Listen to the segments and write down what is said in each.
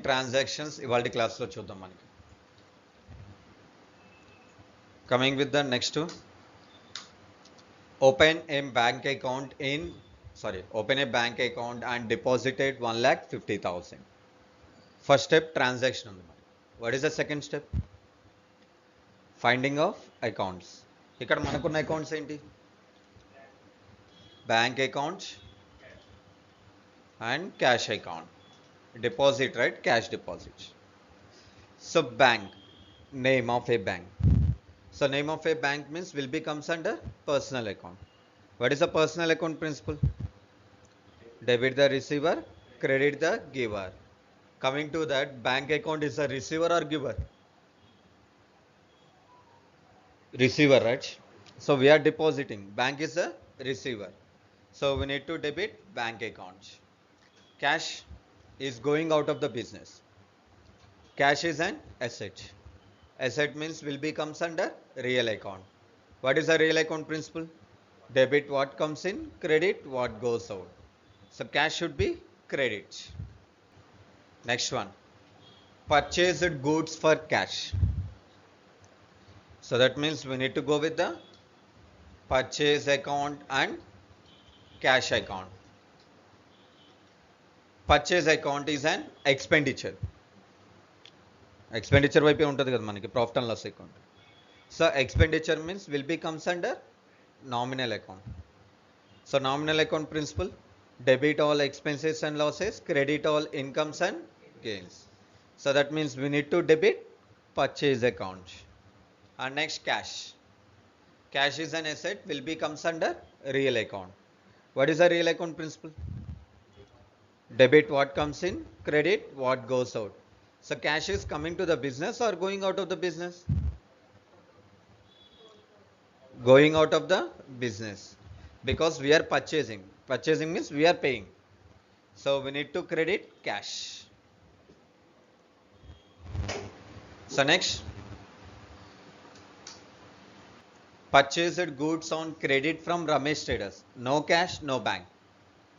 transactions ఇవాల్టి క్లాస్లో చూద్దాం మనకి. Coming with the next two, open a bank account and deposited 1,50,000. First step, transaction ఉంది మరి. What is the second step? Finding of accounts. ఇక్కడ మనకున్న అకౌంట్స్ ఏంటి? Bank account and cash account. Deposit, right? Cash deposit. So bank, name of a bank. So name of a bank means will be comes under personal account. What is the personal account principle? Debit the receiver, credit the giver. Coming to that, bank account is a receiver or giver? Receiver, right? So we are depositing. Bank is a receiver. So we need to debit bank account. Cash is going out of the business. Cash is an asset. Asset means will be comes under real account. What is the real account principle? Debit what comes in, credit what goes out. So cash should be credit. Next one, purchased goods for cash. So that means we need to go with the purchase account and cash account. Purchase account is an expenditure. Expenditure వైపే ఉంటుంది కదా మనకి profit and loss account. So expenditure means will be comes under nominal account. So nominal account principle, debit all expenses and losses, credit all incomes and gains. So that means we need to debit purchase account. And next cash. Cash is an asset, will be comes under real account. What is the real account principle? Debit what comes in, credit what goes out. So cash is coming to the business or going out of the business? Going out of the business, because we are purchasing. Purchasing means we are paying. So we need to credit cash. So next, purchased goods on credit from Ramesh traders. No cash, no bank,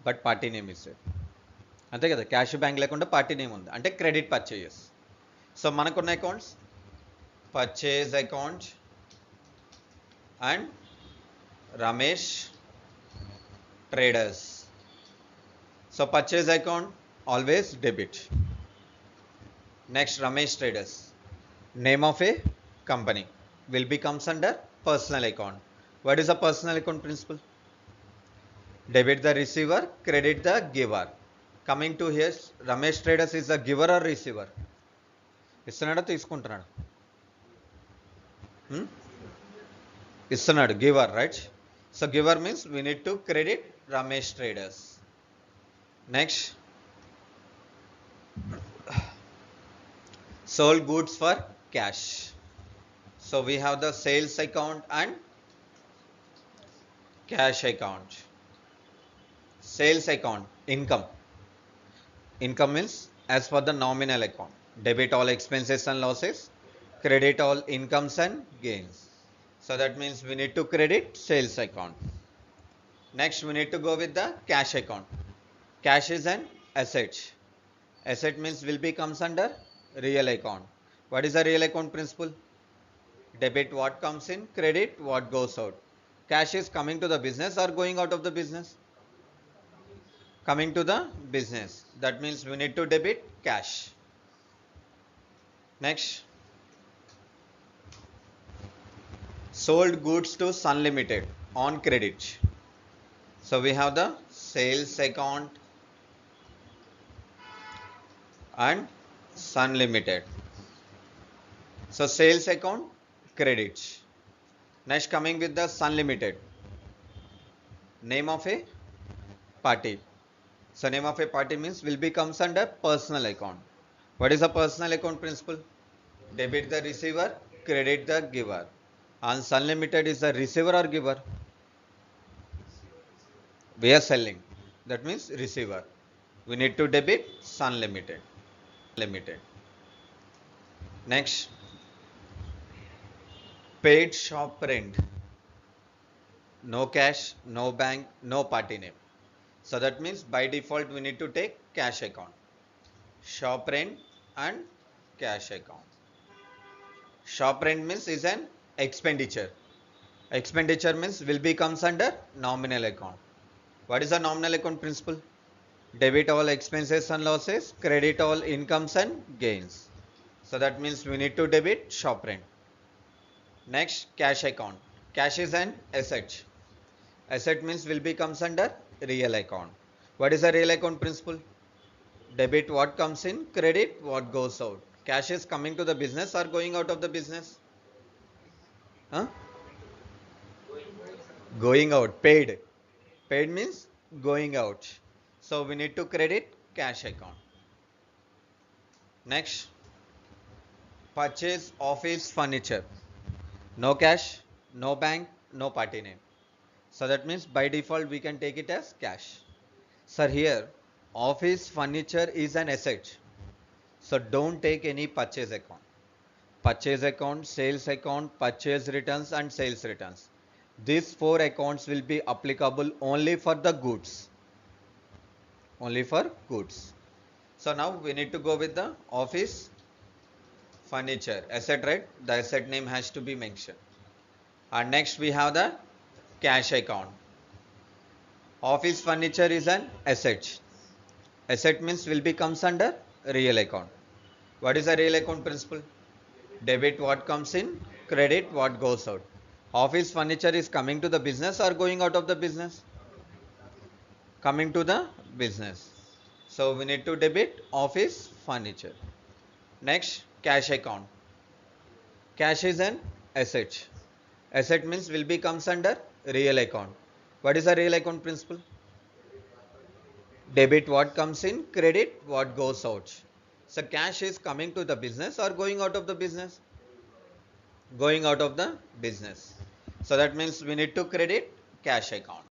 but party name is there. అంతే కదా, cash bank లేకుండా party name ఉంది అంటే credit purchases. So మనకున్న accounts purchase account and Ramesh traders. So purchase account always debit. Next Ramesh traders, name of a company, will be comes under personal account. What is the personal account principle? Debit the receiver, credit the giver. Coming to here, Ramesh traders is a giver or receiver? ఇస్తున్నాడా తీసుకుంటున్నాడు? ఇస్తున్నాడు, giver, right? So giver means we need to credit Ramesh traders. Next, sold goods for cash. So we have the sales account and cash account. Sales account, income. Income means as per the nominal account. Debit all expenses and losses, credit all incomes and gains. So that means we need to credit sales account. Next we need to go with the cash account. Cash is an asset. Asset means will be comes under real account. What is the real account principle? Debit what comes in, credit what goes out. Cash is coming to the business or going out of the business? Coming to the business. That means we need to debit cash. Next, sold goods to Sun Limited on credit. So we have the sales account and Sun Limited. So sales account, credit. Next, coming with the Sun Limited, name of a party. So name of a party means will be comes under personal account. What is the personal account principle? Debit the receiver, credit the giver. And Sun Limited is the receiver or giver? We are selling. That means receiver. We need to debit Sun Limited. Next, paid shop rent. No cash, no bank, no party name. So that means by default we need to take cash account. Shop rent, and cash account. Shop rent means is an expenditure. Expenditure means will be comes under nominal account. What is the nominal account principle? Debit all expenses and losses, credit all incomes and gains. So that means we need to debit shop rent. Next, cash account. Cash is an asset. Asset means will be comes under real account. What is the real account principle? Debit what comes in, credit what goes out. Cash is coming to the business or going out of the business? Huh? Going out, paid. Paid means going out. So we need to credit cash account. Next, purchase office furniture. No cash, no bank, no party name. So that means by default we can take it as cash. Sir, here office furniture is an asset. So don't take any purchase account. Purchase account, sales account, purchase returns and sales returns. These four accounts will be applicable only for the goods. Only for goods. So now we need to go with the office furniture asset, right? The asset name has to be mentioned. And next we have the cash account. Office furniture is an asset. Asset means will be comes under real account. What is the real account principle? Debit what comes in, credit what goes out. Office furniture is coming to the business or going out of the business? Coming to the business. So we need to debit office furniture. Next, cash account. Cash is an asset. Asset means will be comes under real account. What is the real account principle? Debit what comes in, credit what goes out. So cash is coming to the business or going out of the business? Going out of the business. So that means we need to credit cash account.